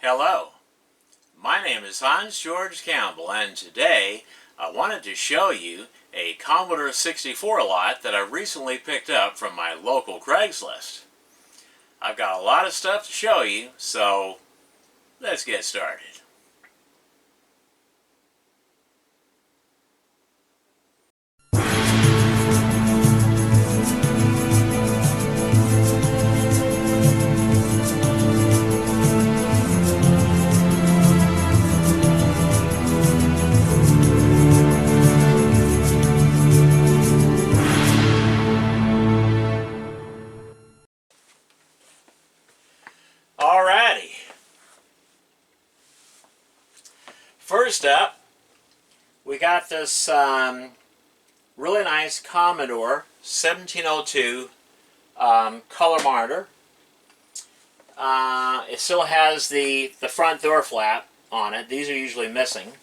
Hello, my name is Hans George Campbell, and today I wanted to show you a Commodore 64 lot that I recently picked up from my local Craigslist. I've got a lot of stuff to show you, so let's get started. Alrighty. First up, we got this really nice Commodore 1702 color monitor. It still has the front door flap on it. These are usually missing.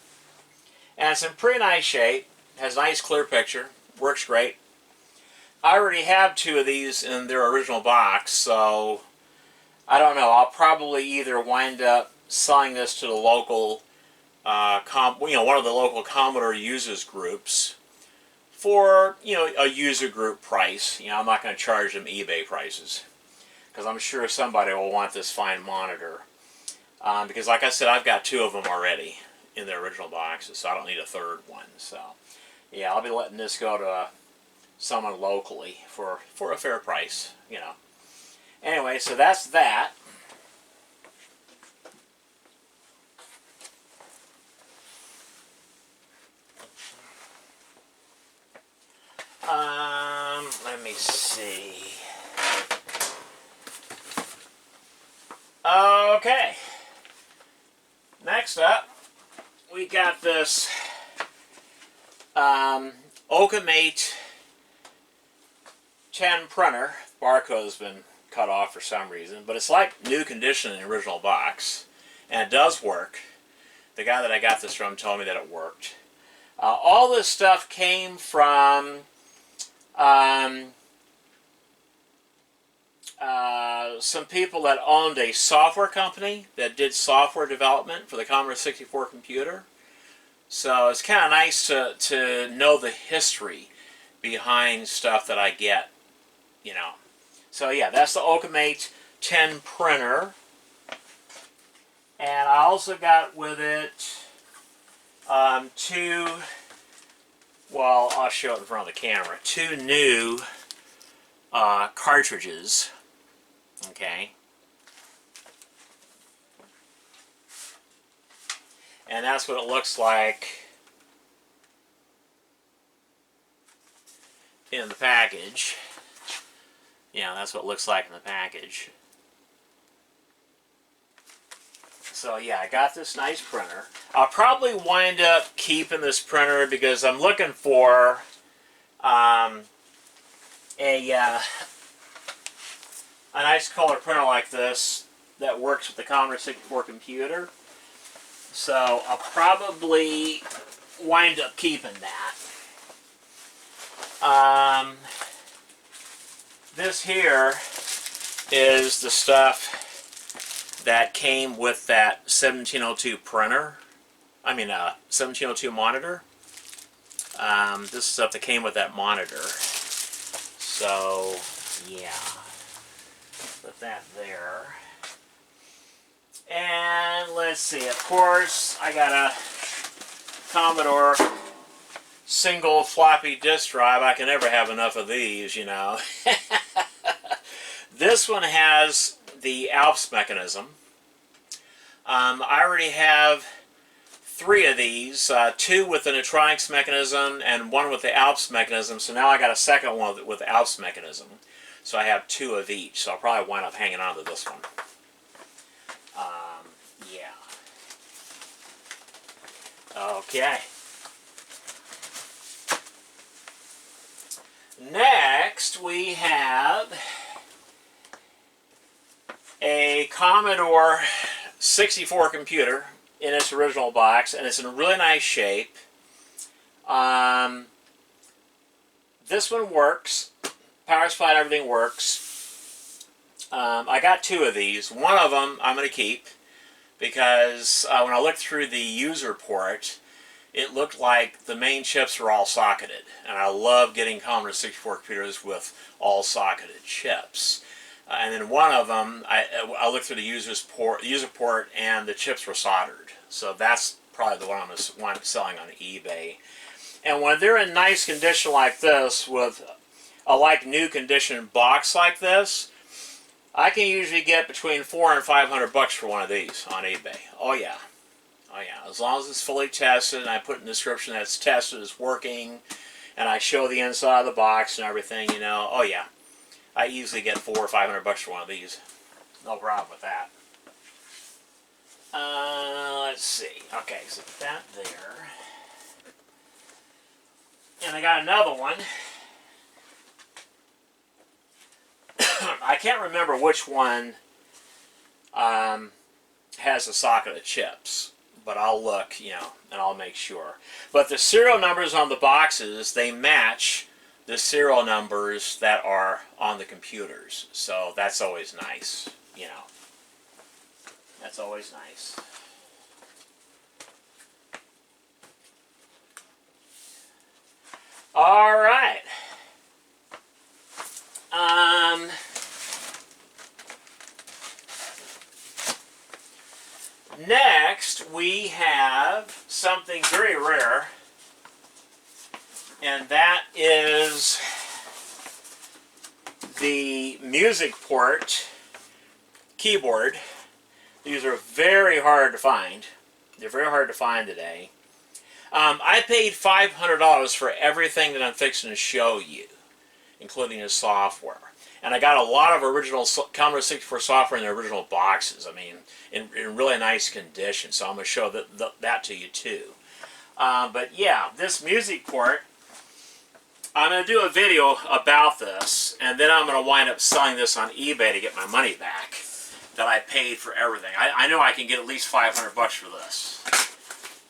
And it's in pretty nice shape. Has a nice clear picture. Works great. I already have two of these in their original box, so I don't know. I'll probably either wind up selling this to the local, one of the local Commodore users groups for, a user group price. I'm not going to charge them eBay prices because I'm sure somebody will want this fine monitor. Because, like I said, I've got two of them already in their original boxes, so I don't need a third one. So, yeah, I'll be letting this go to someone locally for a fair price, Anyway, so that's that. Let me see. Okay. Next up, we got this Okamate 10 printer. Barcode's been cut off for some reason, but it's like new condition in the original box, and it does work. The guy that I got this from told me that it worked. All this stuff came from some people that owned a software company that did software development for the Commodore 64 computer. So it's kind of nice to know the history behind stuff that I get, So yeah, that's the Okamate 10 printer. And I also got with it two, well, I'll show it in front of the camera, two new cartridges. Okay. And that's what it looks like in the package. That's what it looks like in the package. So yeah, I got this nice printer. I'll probably wind up keeping this printer because I'm looking for a nice color printer like this that works with the Commodore 64 computer. So I'll probably wind up keeping that. This here is the stuff that came with that 1702 printer. 1702 monitor. This is stuff that came with that monitor. So, yeah. Put that there. And let's see, of course, I got a Commodore single floppy disk drive. I can never have enough of these, This one has the ALPS mechanism. I already have three of these, two with the Neutronics mechanism and one with the ALPS mechanism. So now I got a second one with the ALPS mechanism. So I have two of each. So I'll probably wind up hanging on to this one. Yeah. Okay. Next, we have a Commodore 64 computer in its original box, and it's in really nice shape. This one works. Power supply and everything works. I got two of these. One of them I'm going to keep. because when I looked through the user port, it looked like the main chips were all socketed, and I love getting Commodore 64 computers with all socketed chips. And then one of them, I looked through the user port, and the chips were soldered. So that's probably the one I'm selling on eBay. And when they're in nice condition like this, with a new condition box like this, I can usually get between $400 and $500 for one of these on eBay. Oh yeah. Oh yeah, as long as it's fully tested and I put in the description that it's tested, it's working, and I show the inside of the box and everything, you know, oh yeah. I easily get $400 or $500 for one of these. No problem with that. Let's see. Okay, so that there. And I got another one. I can't remember which one has a socket of chips, but I'll look, you know, and I'll make sure. But the serial numbers on the boxes, they match the serial numbers that are on the computers. So that's always nice, you know. That's always nice. All right. Next, we have something very rare, and that is the music port keyboard. These are very hard to find. They're very hard to find today. I paid $500 for everything that I'm fixing to show you, including the software. And I got a lot of original Commodore 64 software in the original boxes. I mean, in really nice condition. So I'm going to show that to you too. But yeah, this music port, I'm going to do a video about this, and then I'm going to wind up selling this on eBay to get my money back that I paid for everything. I know I can get at least $500 for this.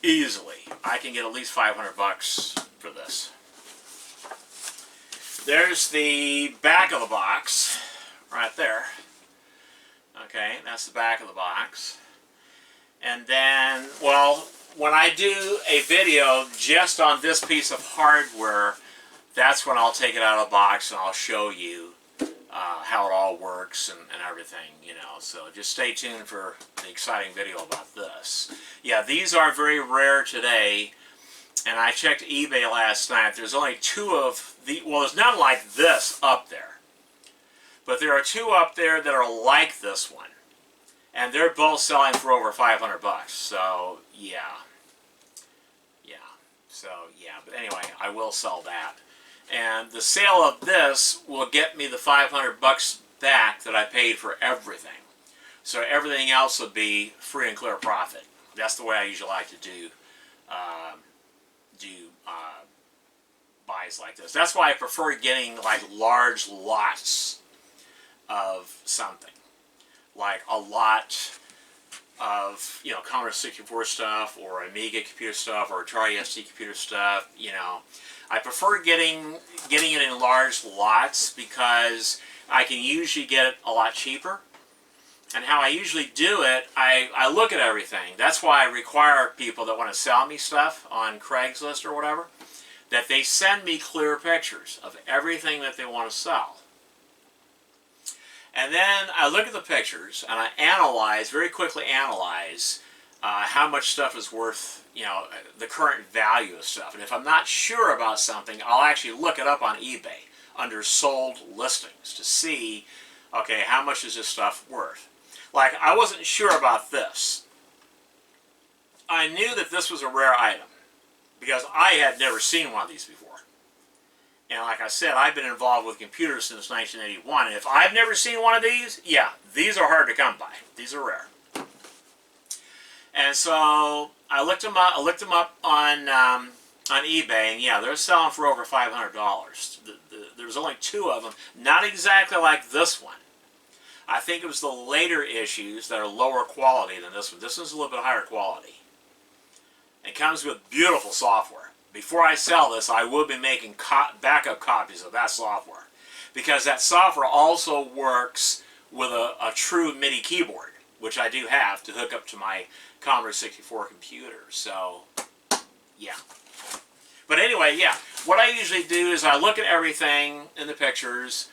Easily. I can get at least $500 for this. There's the back of the box, right there. Okay, that's the back of the box. And then, well, when I do a video just on this piece of hardware, that's when I'll take it out of the box and I'll show you how it all works and everything, you know. So just stay tuned for the exciting video about this. Yeah, these are very rare today. And I checked eBay last night. There's only two of the, well, there's none like this up there. But there are two up there that are like this one. And they're both selling for over $500. So, yeah. Yeah. So, yeah. But anyway, I will sell that. And the sale of this will get me the $500 back that I paid for everything. So everything else will be free and clear profit. That's the way I usually like to do buys like this. That's why I prefer getting like large lots of something, like a lot of, you know, Commodore 64 stuff or Amiga computer stuff or Atari ST computer stuff. You know, I prefer getting it in large lots because I can usually get it a lot cheaper. And how I usually do it, I look at everything. That's why I require people that want to sell me stuff on Craigslist or whatever, that they send me clear pictures of everything that they want to sell. And then I look at the pictures and I analyze, very quickly analyze, how much stuff is worth, you know, the current value of stuff. And if I'm not sure about something, I'll actually look it up on eBay under sold listings to see, okay, how much is this stuff worth? Like, I wasn't sure about this. I knew that this was a rare item because I had never seen one of these before. And like I said, I've been involved with computers since 1981. And if I've never seen one of these, yeah, these are hard to come by. These are rare. And so I looked them up on eBay, and yeah, they're selling for over $500. There's only two of them, not exactly like this one. I think it was the later issues that are lower quality than this one. This one's a little bit higher quality. It comes with beautiful software. Before I sell this, I will be making backup copies of that software, because that software also works with a true MIDI keyboard. which I do have to hook up to my Commodore 64 computer. So, yeah. But anyway, yeah, what I usually do is I look at everything in the pictures,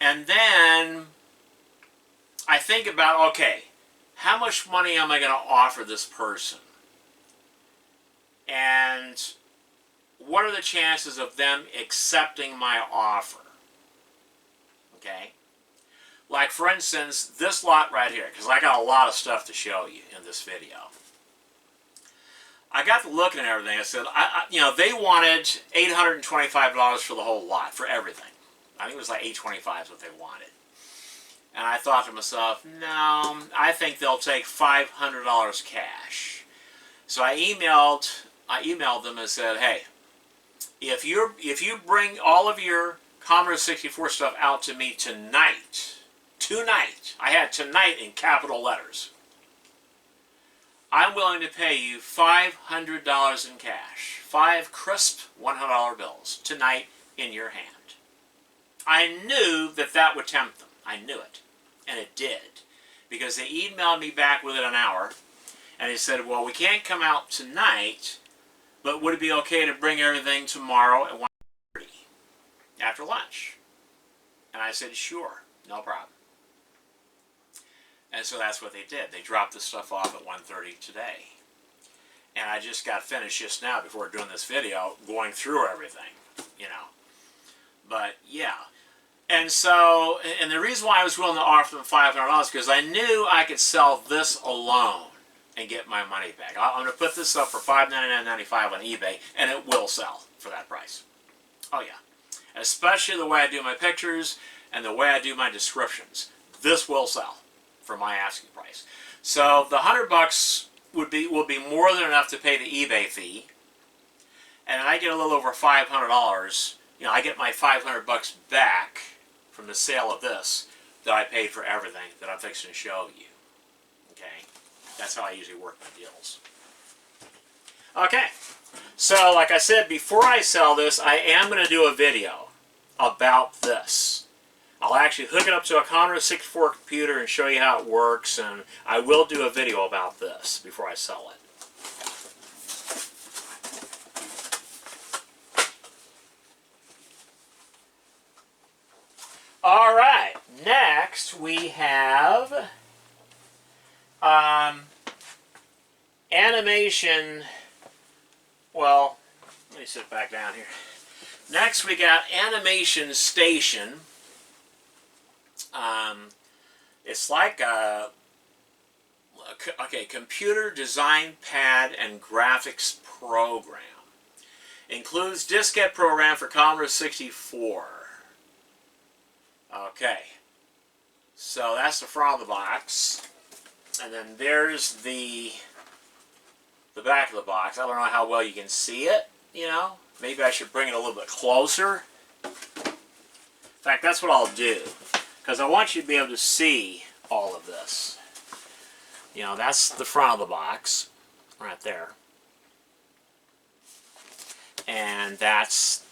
and then I think about, okay, how much money am I going to offer this person? And what are the chances of them accepting my offer? Okay? Like, for instance, this lot right here, because I got a lot of stuff to show you in this video. I got to looking at everything. I said, you know, they wanted $825 for the whole lot, for everything. I think it was like $825 is what they wanted. And I thought to myself, no, I think they'll take $500 cash. So I emailed them and said, hey, if you bring all of your Commodore 64 stuff out to me tonight, I had tonight in capital letters, I'm willing to pay you $500 in cash, 5 crisp $100 bills tonight in your hand. I knew that that would tempt them. I knew it. And it did. Because they emailed me back within an hour, and they said, well, we can't come out tonight, but would it be okay to bring everything tomorrow at 1:30 after lunch? And I said, sure, no problem. And so that's what they did. They dropped the stuff off at 1:30 today. And I just got finished just now, before doing this video, going through everything, you know. But, yeah. And so, and the reason why I was willing to offer them $500 because I knew I could sell this alone and get my money back. I'm going to put this up for $599.95 on eBay, and it will sell for that price. Oh, yeah. Especially the way I do my pictures and the way I do my descriptions. This will sell for my asking price. So the $100 will be more than enough to pay the eBay fee, and I get a little over $500. You know, I get my $500 back from the sale of this that I paid for everything that I'm fixing to show you. Okay, that's how I usually work my deals. Okay, so like I said, before I sell this, I am going to do a video about this. I'll actually hook it up to a Commodore 64 computer and show you how it works, and I will do a video about this before I sell it. Alright, next we have animation. Well, let me sit back down here. Next we got Animation Station. It's like a computer design pad and graphics program. Includes diskette program for Commodore 64. Okay, so that's the front of the box, and then there's the back of the box. I don't know how well you can see it, you know. Maybe I should bring it a little bit closer. In fact, that's what I'll do, because I want you to be able to see all of this. You know, that's the front of the box, right there. And that's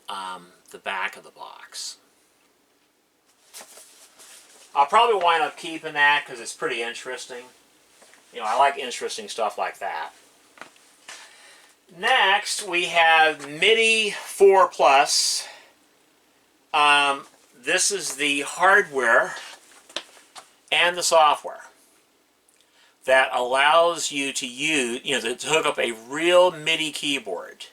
the back of the box. I'll probably wind up keeping that because it's pretty interesting. You know, I like interesting stuff like that. Next, we have MIDI 4 Plus. This is the hardware and the software that allows you to use, to hook up a real MIDI keyboard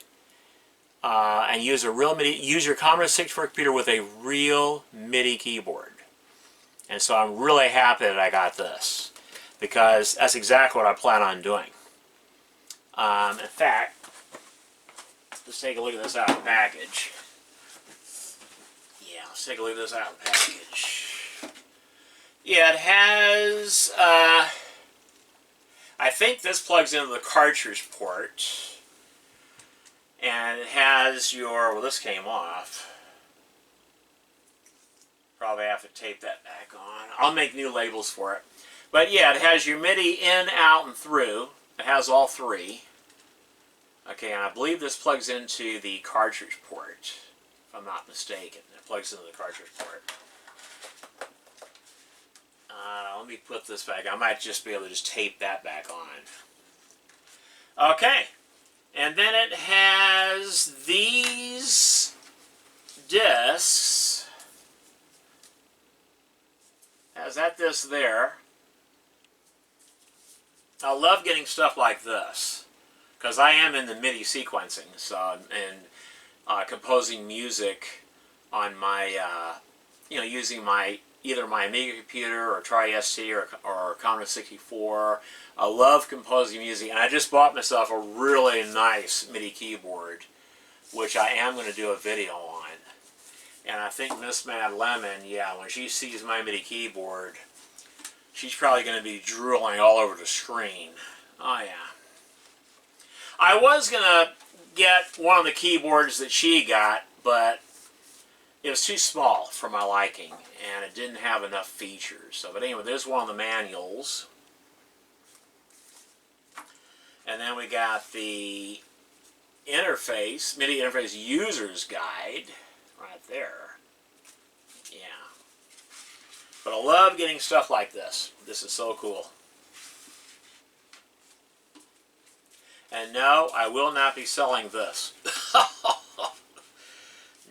and use your Commodore 64 computer with a real MIDI keyboard. And so I'm really happy that I got this, because that's exactly what I plan on doing. In fact, let's take a look at this out of the package. Yeah, let's take a look at this out of the package. Yeah, it has, I think this plugs into the cartridge port. And it has your, well, this came off. Probably have to tape that back on. I'll make new labels for it. But yeah, it has your MIDI in, out, and through. It has all three. Okay, and I believe this plugs into the cartridge port, if I'm not mistaken. It plugs into the cartridge port. Let me put this back. I might just be able to just tape that back on. Okay. And then it has these discs. Has that disc there. I love getting stuff like this because I am in the MIDI sequencing, so and composing music on my, using my either my Amiga computer or TriST or Commodore 64. I love composing music, and I just bought myself a really nice MIDI keyboard, which I am going to do a video on. And I think Miss Mad Lemon, yeah, when she sees my MIDI keyboard, she's probably going to be drooling all over the screen. Oh, yeah. I was going to get one of the keyboards that she got, but it was too small for my liking, and it didn't have enough features. So, but anyway, there's one of the manuals. And then we got the interface, MIDI interface user's guide, right there. Yeah. But I love getting stuff like this. This is so cool. And no, I will not be selling this.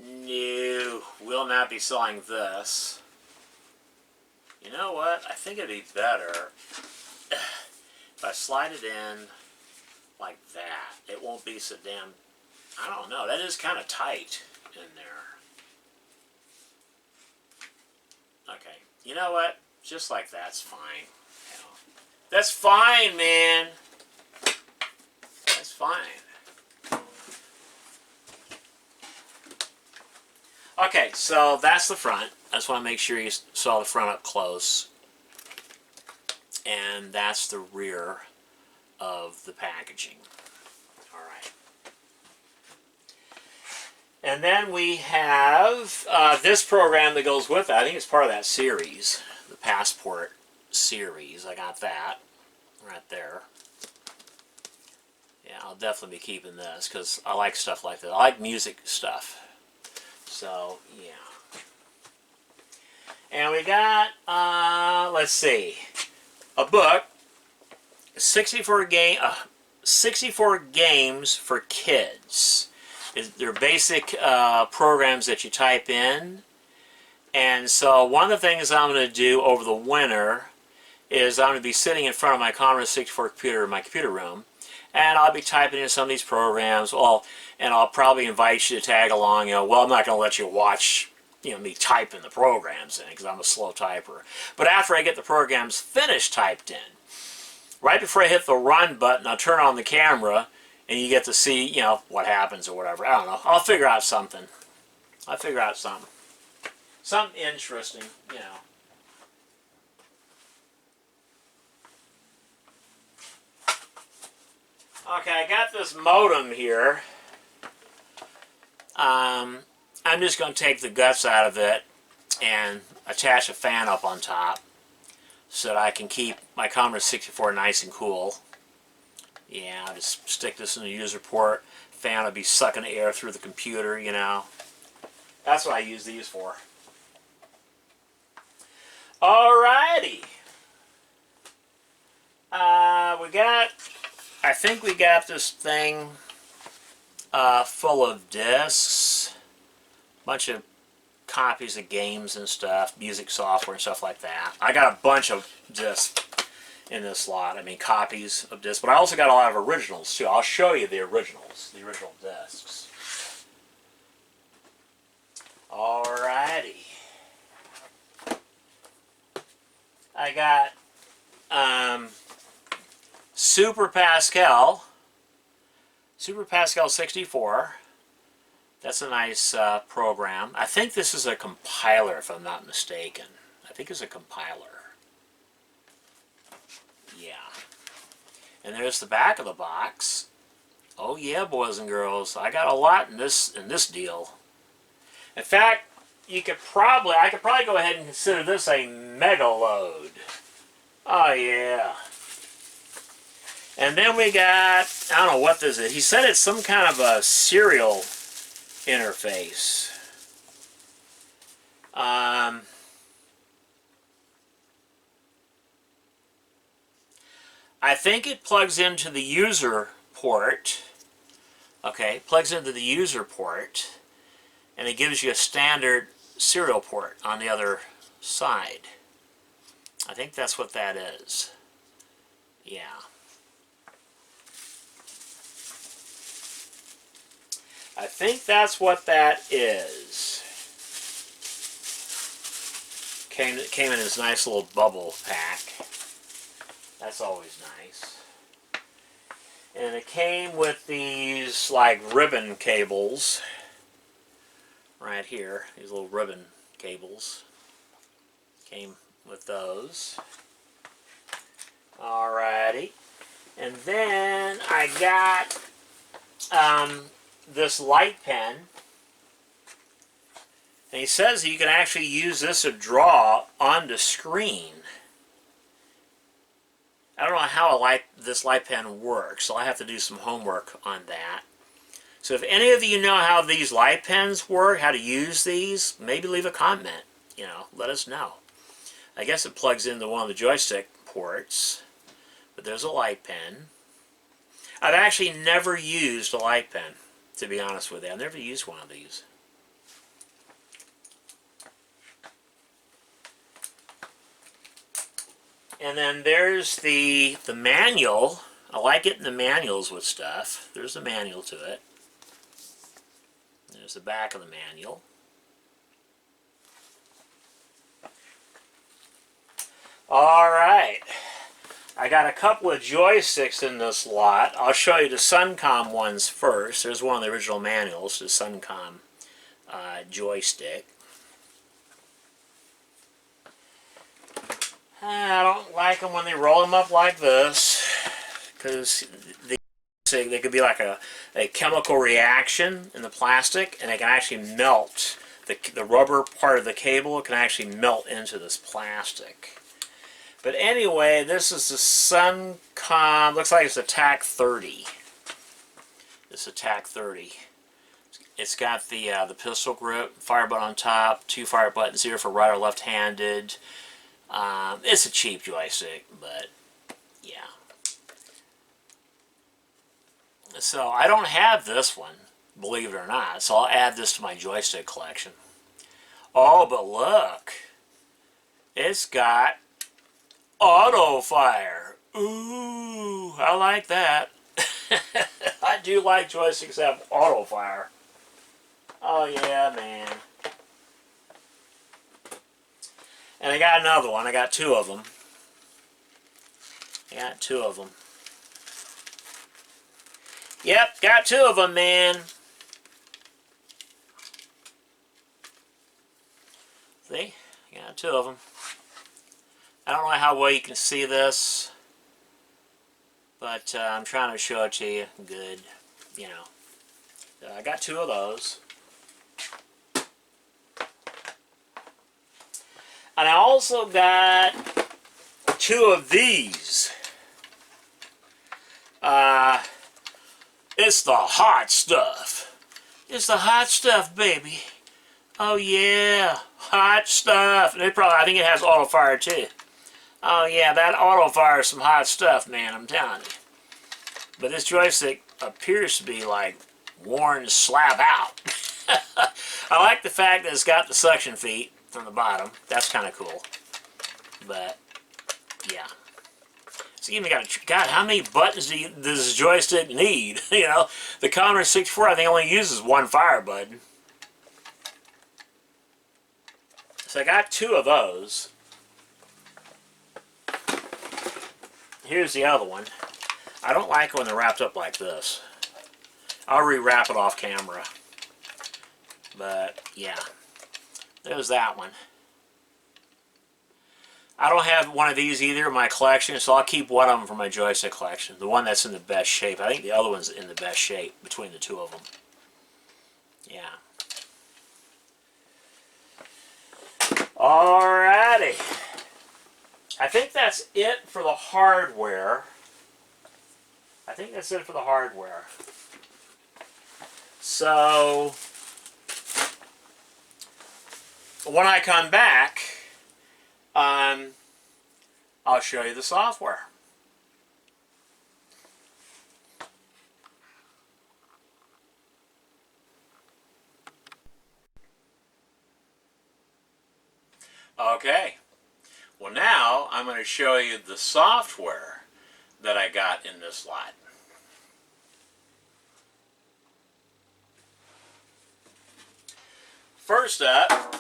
No, will not be selling this. You know what? I think it'd be better if I slide it in like that. It won't be so damn... I don't know. That is kind of tight in there. Okay. You know what? Just like that's fine. Hell. That's fine, man. That's fine. Okay, so that's the front. I just want to make sure you saw the front up close. And that's the rear of the packaging. Alright. And then we have this program that goes with it. I think it's part of that series, the Passport series. I got that right there. Yeah, I'll definitely be keeping this because I like stuff like that. I like music stuff. So, yeah. And we got, let's see, a book, 64 games for kids. They're basic programs that you type in. And so one of the things I'm going to do over the winter is I'm going to be sitting in front of my Commodore 64 computer in my computer room. And I'll be typing in some of these programs. Well, and I'll probably invite you to tag along. Well, I'm not going to let you watch, me typing the programs in because I'm a slow typer. But after I get the programs finished typed in, right before I hit the run button, I'll turn on the camera, and you get to see, what happens or whatever. I don't know. I'll figure out something. I'll figure out something. Something interesting, Okay, I got this modem here. I'm just going to take the guts out of it and attach a fan up on top so that I can keep my Commodore 64 nice and cool. Yeah, I'll just stick this in the user port. Fan will be sucking the air through the computer, That's what I use these for. Alrighty. I think we got this thing full of discs, bunch of copies of games and stuff, music software and stuff like that. I got a bunch of discs in this lot. I mean, copies of discs, but I also got a lot of originals too. I'll show you the originals, the original discs. Alrighty. I got Super Pascal 64. That's a nice program. I think this is a compiler, if I'm not mistaken. I think it's a compiler. Yeah. And there's the back of the box. Oh yeah, boys and girls, I got a lot in this deal. In fact, I could probably go ahead and consider this a mega load. Oh yeah. And then we got, I don't know what this is. He said it's some kind of a serial interface. I think it plugs into the user port. Okay, plugs into the user port, and it gives you a standard serial port on the other side. I think that's what that is. Yeah. I think that's what that is. Came in this nice little bubble pack. That's always nice. And it came with these like ribbon cables right here. These little ribbon cables. Came with those. Alrighty. And then I got this light pen. And he says that you can actually use this to draw on the screen. I don't know how this light pen works, so I have to do some homework on that. So if any of you know how these light pens work, how to use these, maybe leave a comment. You know, let us know. I guess it plugs into one of the joystick ports, but there's a light pen. I've actually never used a light pen, to be honest with you. I've never used one of these. And then there's the manual. I like getting the manuals with stuff. There's the manual to it. There's the back of the manual. Alright. I got a couple of joysticks in this lot. I'll show you the Suncom ones first. There's one of the original manuals, the Suncom joystick. I don't like them when they roll them up like this, because they could be like a chemical reaction in the plastic, and they can actually melt. The rubber part of the cable can actually melt into this plastic. But anyway, this is the Suncom, looks like it's a TAC 30. It's a TAC 30. It's got the pistol grip, fire button on top, 2 fire buttons here for right or left-handed. It's a cheap joystick, but yeah. So I don't have this one, believe it or not, so I'll add this to my joystick collection. Oh, but look, it's got auto fire. Ooh, I like that. I do like joysticks that have auto fire. Oh yeah, man. And I got another one. I got 2 of them. I got 2 of them. Yep, got 2 of them, man. See? I got 2 of them. I don't know how well you can see this, but I'm trying to show it to you good, you know. So I got 2 of those. And I also got 2 of these. It's the hot stuff. It's the hot stuff, baby. Oh yeah, hot stuff. And I think it has auto fire too. Oh yeah, that auto fire is some hot stuff, man, I'm telling you. But this joystick appears to be like worn slap out. I like the fact that it's got the suction feet on the bottom. That's kind of cool. But yeah. So you even got God, how many buttons does this joystick need? You know, the Commodore 64 I think only uses 1 fire button. So I got 2 of those. Here's the other one. I don't like when they're wrapped up like this. I'll re-wrap it off camera. But yeah, there's that one. I don't have one of these either in my collection, so I'll keep one of them for my joystick collection. The one that's in the best shape. I think the other one's in the best shape between the 2 of them. Yeah. Alrighty. I think that's it for the hardware. I think that's it for the hardware. So, when I come back, I'll show you the software. Well, now I'm going to show you the software that I got in this lot. First up,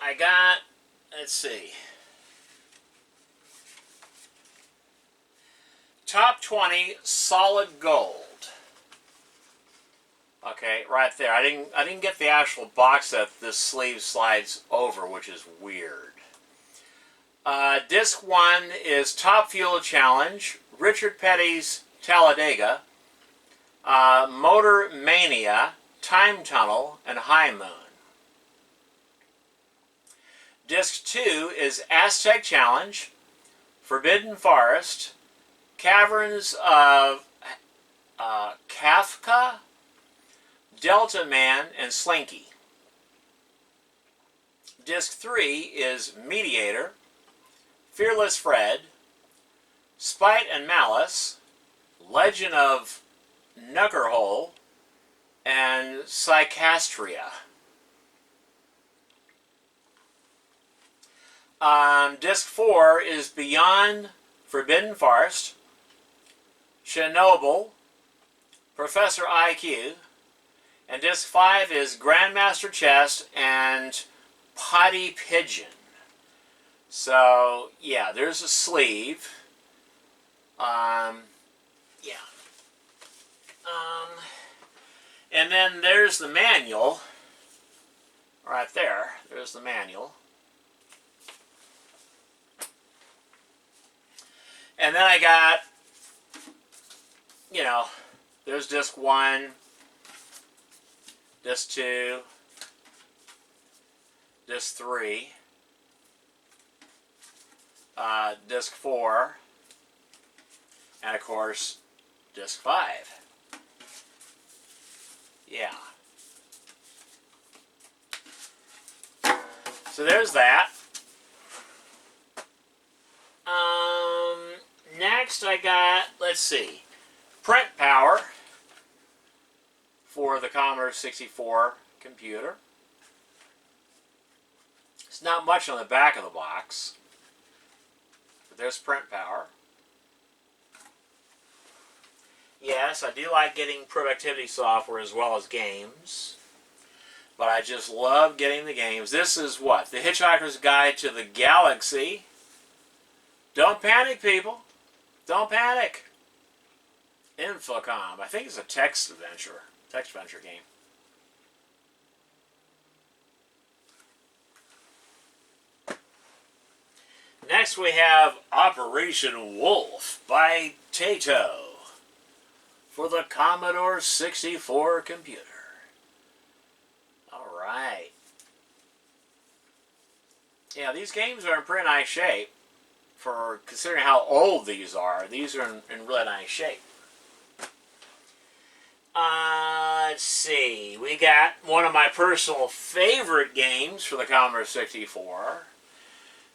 I got, let's see, Top 20 Solid Gold. Okay, right there. I didn't get the actual box that this sleeve slides over, which is weird. Disc 1 is Top Fuel Challenge, Richard Petty's Talladega, Motor Mania, Time Tunnel, and High Moon. Disc 2 is Aztec Challenge, Forbidden Forest, Caverns of Kafka, Delta Man, and Slinky. Disc 3 is Mediator, Fearless Fred, Spite and Malice, Legend of Knuckerhole, and Psychastria. Disc 4 is Beyond Forbidden Forest, Chernobyl, Professor IQ, and Disc 5 is Grandmaster Chess and Potty Pigeon. So, yeah, there's a sleeve. And then there's the manual. Right there. There's the manual. And then I got, you know, there's Disc 1, Disc 2, Disc 3, Disc 4, and of course, Disc 5. Yeah. So there's that. Next I got, let's see, print power for the Commodore 64 computer. It's not much on the back of the box, but there's print power. Yes, I do like getting productivity software as well as games, but I just love getting the games. This is what? The Hitchhiker's Guide to the Galaxy. Don't panic, people. Don't panic. Infocom. I think it's a text adventure game. Next we have Operation Wolf by Taito for the Commodore 64 computer. Alright. Yeah, these games are in pretty nice shape. For considering how old these are in really nice shape. Let's see. We got one of my personal favorite games for the Commodore 64.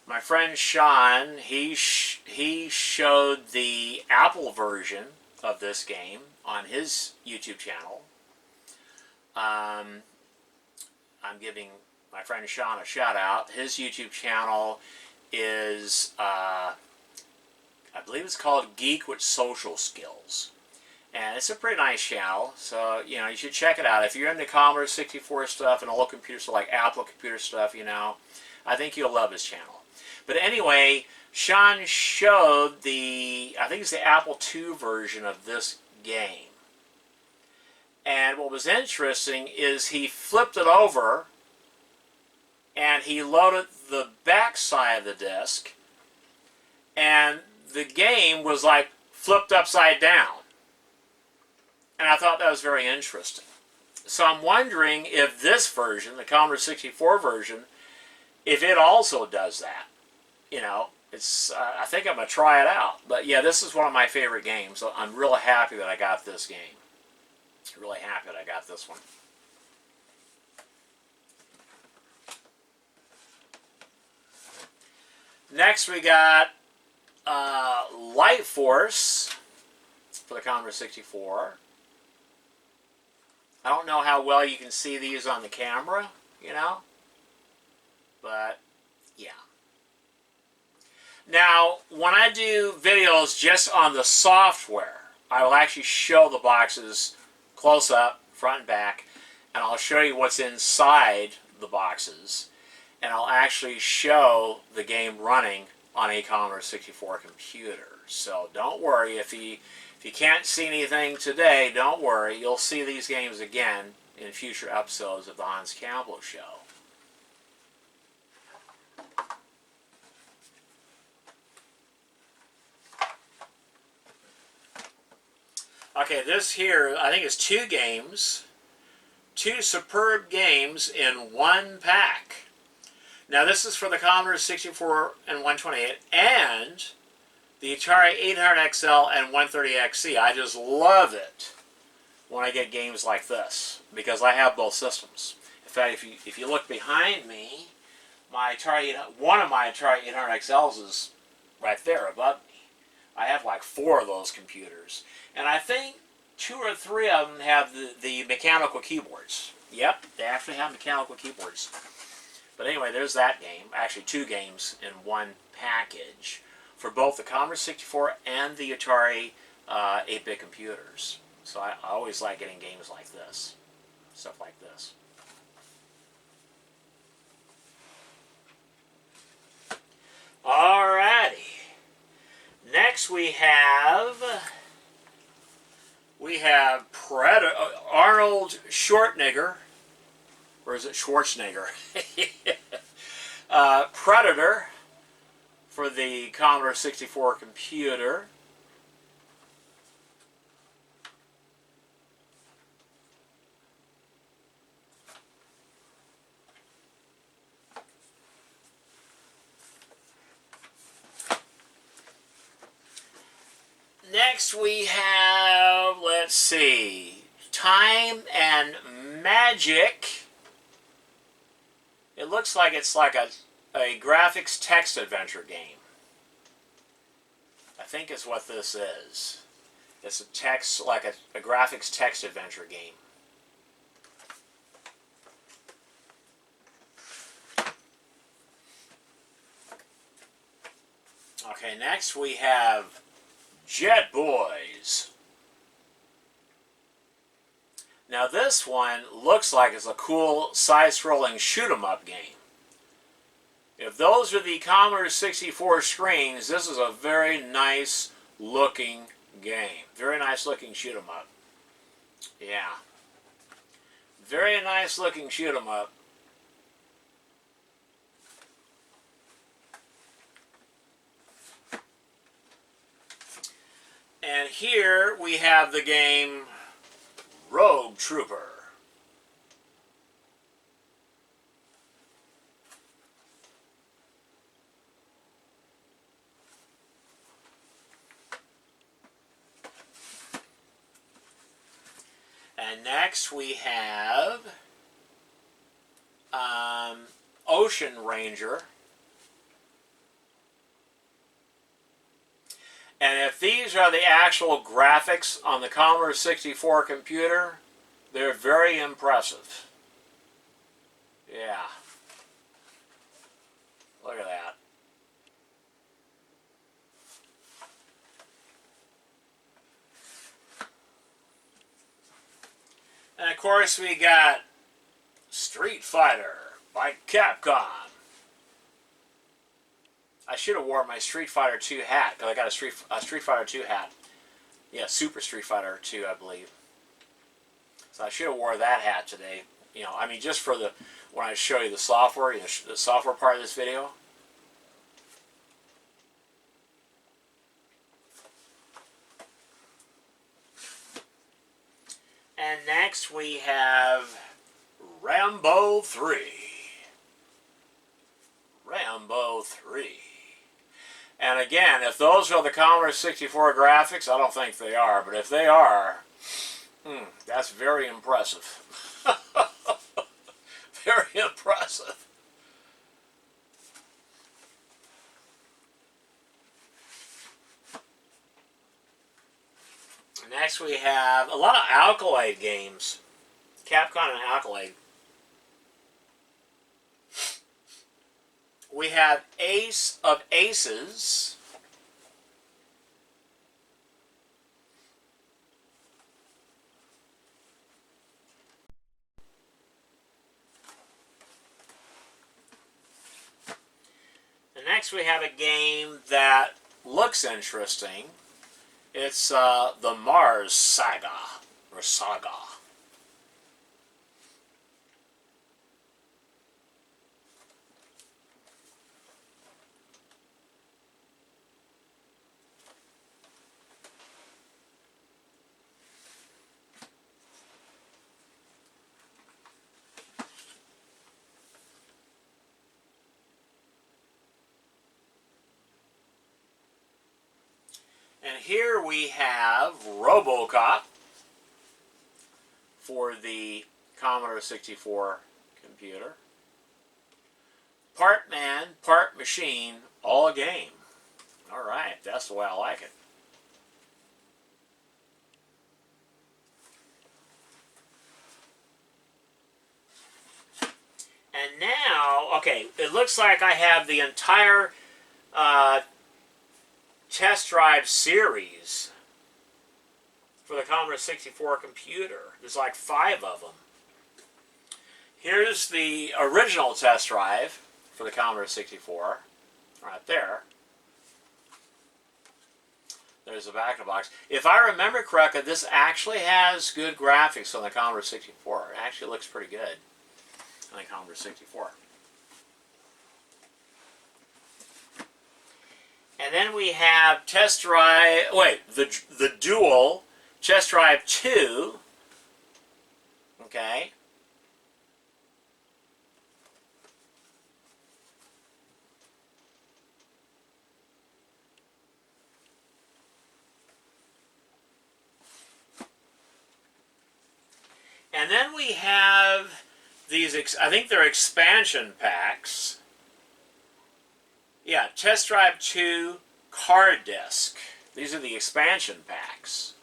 My friend Sean, he showed the Apple version of this game on his YouTube channel. I'm giving my friend Sean a shout out. His YouTube channel is, I believe it's called Geek with Social Skills. And it's a pretty nice channel, so, you know, you should check it out. If you're into Commodore 64 stuff and old computer stuff, like Apple computer stuff, you know, I think you'll love his channel. But anyway, Sean showed the, I think it's the Apple II version of this game. And what was interesting is he flipped it over and he loaded the back side of the disc, and the game was like flipped upside down. And I thought that was very interesting. So I'm wondering if this version, the Commodore 64 version, if it also does that. You know, it's. I think I'm going to try it out. But yeah, this is one of my favorite games. So I'm really happy that I got this game. Really happy that I got this one. Next we got Light Force for the Commodore 64. I don't know how well you can see these on the camera, but yeah. Now, when I do videos just on the software, I will actually show the boxes close up, front and back, and I'll show you what's inside the boxes, and I'll actually show the game running on a Commodore 64 computer. So don't worry, if you can't see anything today, don't worry, you'll see these games again in future episodes of the Hans Campbell Show. Okay, this here, I think it's 2 games, 2 superb games in one pack. Now this is for the Commodore 64 and 128 and the Atari 800XL and 130XC. I just love it when I get games like this because I have both systems. In fact, if you look behind me, one of my Atari 800XLs is right there above me. I have like 4 of those computers. And I think 2 or 3 of them have the mechanical keyboards. Yep, they actually have mechanical keyboards. But anyway, there's that game. Actually, 2 games in one package for both the Commodore 64 and the Atari 8-bit computers. So I always like getting games like this. Stuff like this. Alrighty. Next we have Arnold Schwarzenegger, or is it Schwarzenegger? Predator for the Commodore 64 computer. Next we have, let's see, Time and Magic. It looks like it's like a graphics text adventure game. I think is what this is. It's a text, like a graphics text adventure game. Okay, next we have Jet Boys. Now this one looks like it's a cool side-scrolling shoot-'em-up game. If those are the Commodore 64 screens, this is a very nice looking game. Very nice looking shoot-'em-up. Yeah. Very nice looking shoot-'em-up. And here we have the game Rogue Trooper. And next we have Ocean Ranger. And if these are the actual graphics on the Commodore 64 computer, they're very impressive. Yeah. Look at that. And of course we got Street Fighter by Capcom. I should have worn my Street Fighter 2 hat, because I got a Street Fighter 2 hat. Yeah, Super Street Fighter 2, I believe. So I should have wore that hat today. You know, I mean, just for when I show you the software, the software part of this video. And next we have Rambo 3. Rambo 3. And again, if those are the Commodore 64 graphics, I don't think they are, but if they are, that's very impressive. Very impressive. Next we have a lot of Alkaloid games. Capcom and Accolade. We have Ace of Aces. And next we have a game that looks interesting. It's the Mars Saga, or Saga. And here we have RoboCop for the Commodore 64 computer. Part man, part machine, all a game. All right, that's the way I like it. And now, okay, it looks like I have the entire test drive series for the Commodore 64 computer. There's like 5 of them. Here's the original test drive for the Commodore 64, right there. There's the back of the box. If I remember correctly, this actually has good graphics on the Commodore 64. It actually looks pretty good on the Commodore 64. And then we have test drive, the dual test drive 2, okay. And then we have these, I think they're expansion packs. Yeah, test drive 2 card disc. These are the expansion packs.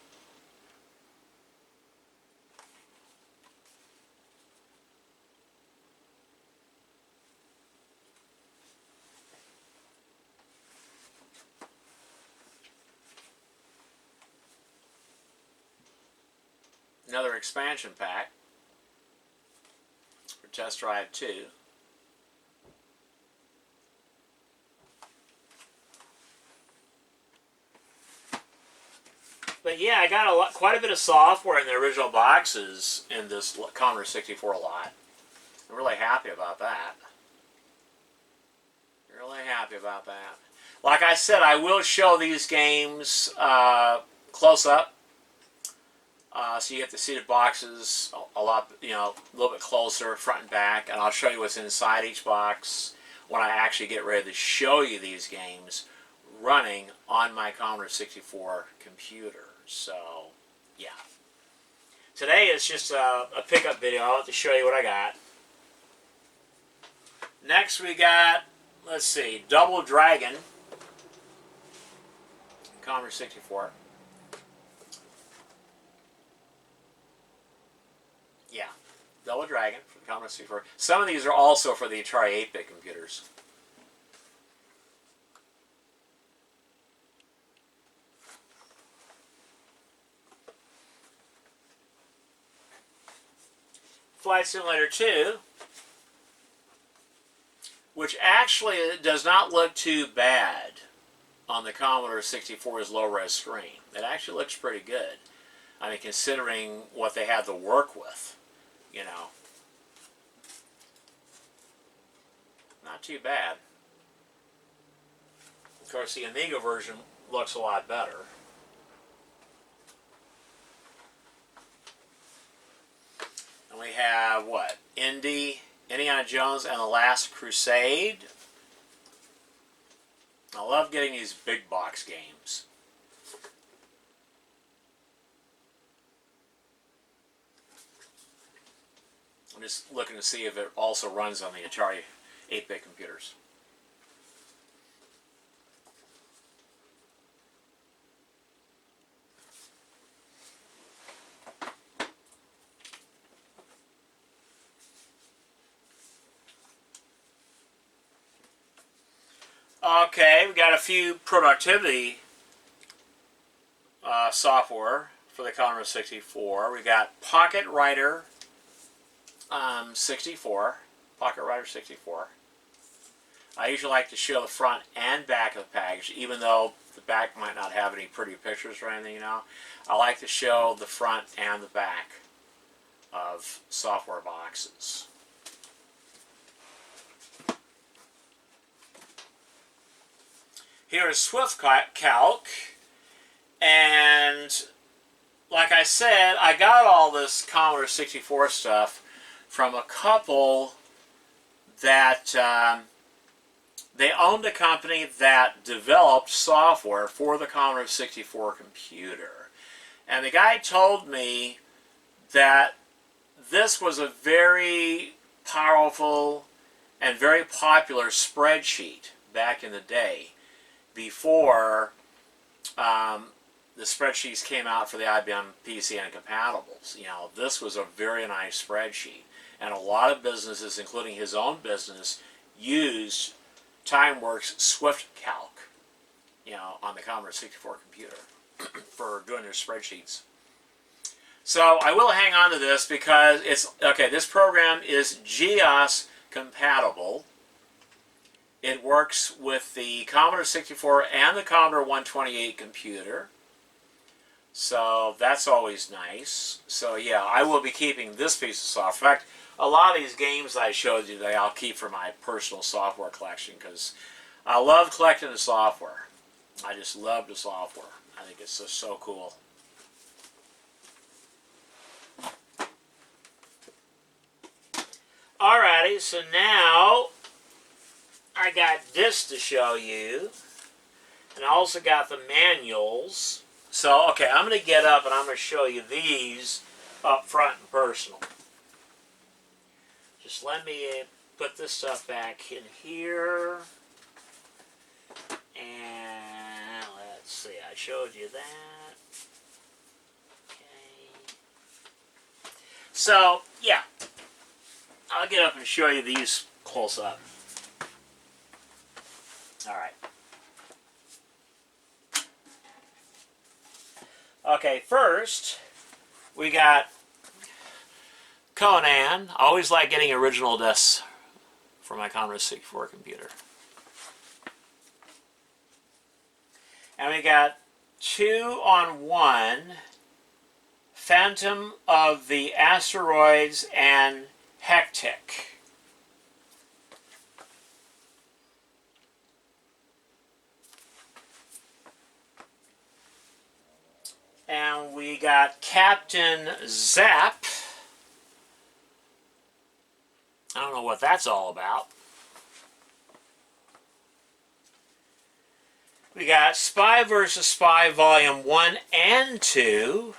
Another expansion pack for test drive 2. But yeah, I got quite a bit of software in the original boxes in this Commodore 64 lot. I'm really happy about that. Really happy about that. Like I said, I will show these games close up. So you get to see the boxes a lot, a little bit closer, front and back, and I'll show you what's inside each box when I actually get ready to show you these games running on my Commodore 64 computer. So, yeah. Today is just a pickup video. I'll have to show you what I got. Next we got, let's see, Double Dragon, Commodore 64. Yeah, Double Dragon for the Commodore 64. Some of these are also for the Atari 8-bit computers. Flight Simulator 2, which actually does not look too bad on the Commodore 64's low-res screen. It actually looks pretty good. I mean, considering what they had to work with, Not too bad. Of course, the Amiga version looks a lot better. And we have, what? Indiana Jones and the Last Crusade. I love getting these big box games. I'm just looking to see if it also runs on the Atari 8-bit computers. Okay, we got a few productivity software for the Commodore 64. We got Pocket Writer 64. Pocket Writer 64. I usually like to show the front and back of the package, even though the back might not have any pretty pictures or anything, you know. I like to show the front and the back of software boxes. Here is Swift Calc, and like I said, I got all this Commodore 64 stuff from a couple that they owned a company that developed software for the Commodore 64 computer. And the guy told me that this was a very powerful and very popular spreadsheet back in the day, before the spreadsheets came out for the IBM PC and compatibles. You know, this was a very nice spreadsheet. And a lot of businesses, including his own business, used TimeWorks Swift Calc, you know, on the Commodore 64 computer for doing their spreadsheets. So I will hang on to this because it's, okay, this program is GEOS compatible. It works with the Commodore 64 and the Commodore 128 computer. So that's always nice. So yeah, I will be keeping this piece of software. In fact, a lot of these games I showed you today I'll keep for my personal software collection because I love collecting the software. I just love the software. I think it's just so cool. Alrighty, so now I got this to show you, and I also got the manuals. So, okay, I'm going to get up and I'm going to show you these up front and personal. Just let me put this stuff back in here. And let's see, I showed you that. Okay. So, yeah, I'll get up and show you these close up. All right. Okay, first we got Conan. I always like getting original discs for my Commodore 64 computer. And we got 2-on-1 Phantom of the Asteroids and Hectic. And we got Captain Zap. I don't know what that's all about. We got Spy vs. Spy Volume 1 and 2.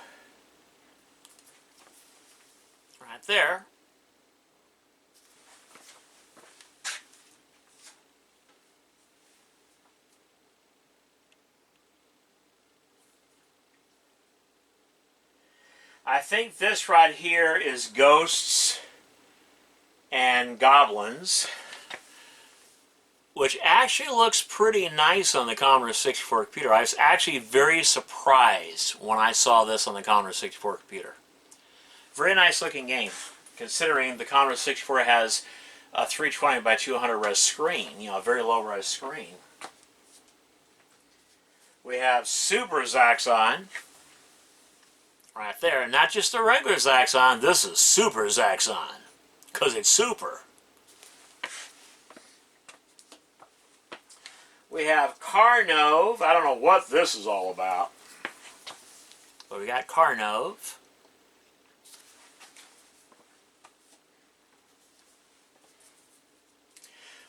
Right there. I think this right here is Ghosts and Goblins, which actually looks pretty nice on the Commodore 64 computer. I was actually very surprised when I saw this on the Commodore 64 computer. Very nice looking game, considering the Commodore 64 has a 320 by 200 res screen, you know, a very low res screen. We have Super Zaxxon. Right there, not just a regular Zaxxon, this is Super Zaxxon, because it's super. We have Carnove. I don't know what this is all about, but we got Carnove.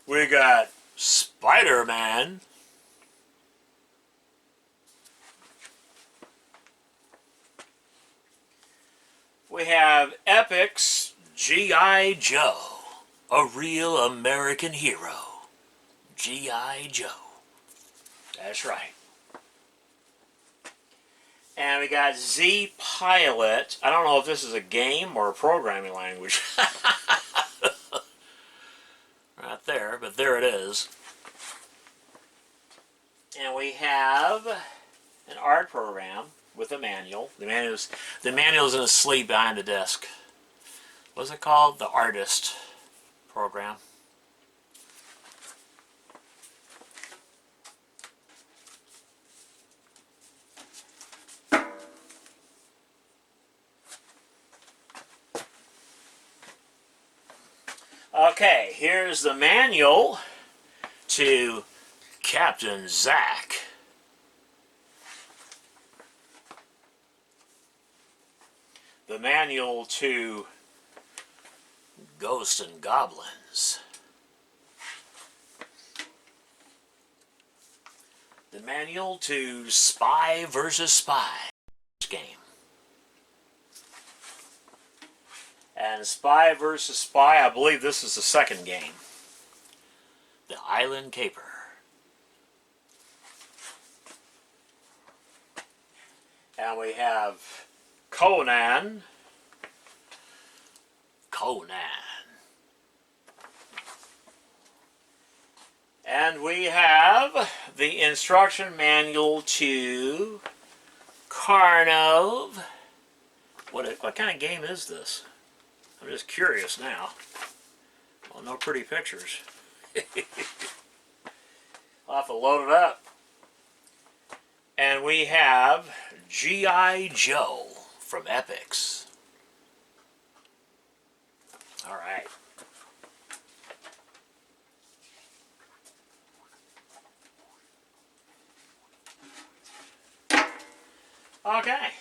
We got Spider-Man. We have Epic's G.I. Joe, a real American hero. G.I. Joe. That's right. And we got Z Pilot. I don't know if this is a game or a programming language. Right there, but there it is. And we have an art program with a manual. The manual's in a sleeve behind the desk. What's it called? The Artist program. Okay, here's the manual to Captain Zack. The manual to Ghosts and Goblins. The manual to Spy vs. Spy game. And Spy vs. Spy, I believe this is the second game. The Island Caper. And we have Conan. And we have the instruction manual to Carnov. What kind of game is this? I'm just curious now. Well, no pretty pictures. I'll have to load it up. And we have G.I. Joe from Epix. All right. Okay.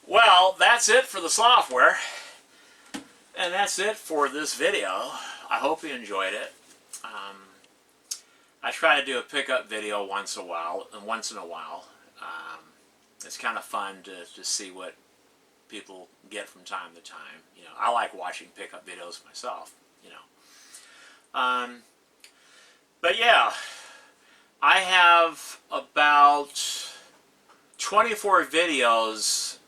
Well, that's it for the software. And that's it for this video. I hope you enjoyed it. I try to do a pickup video once in a while. It's kind of fun to see what people get from time to time. You know, I like watching pickup videos myself. You know, but yeah, I have about 24 videos,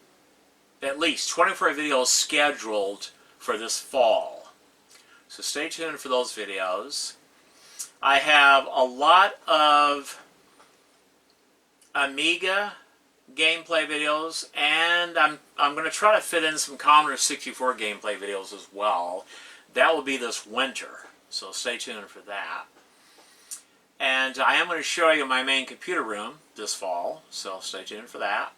at least 24 videos scheduled for this fall. So stay tuned for those videos. I have a lot of Amiga gameplay videos, and I'm going to try to fit in some Commodore 64 gameplay videos as well. That will be this winter, so stay tuned for that. And I am going to show you my main computer room this fall, so stay tuned for that.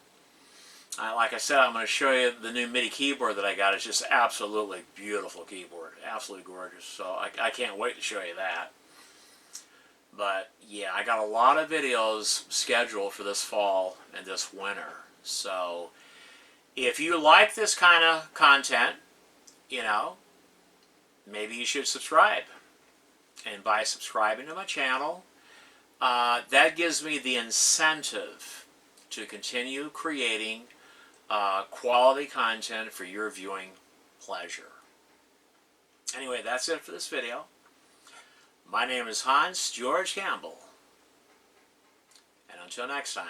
Like I said, I'm going to show you the new MIDI keyboard that I got. It's just absolutely beautiful keyboard, absolutely gorgeous. So I can't wait to show you that. But yeah, I got a lot of videos scheduled for this fall and this winter. So if you like this kind of content, you know, maybe you should subscribe. And by subscribing to my channel, that gives me the incentive to continue creating quality content for your viewing pleasure. Anyway, that's it for this video. My name is Hans George Campbell. And until next time.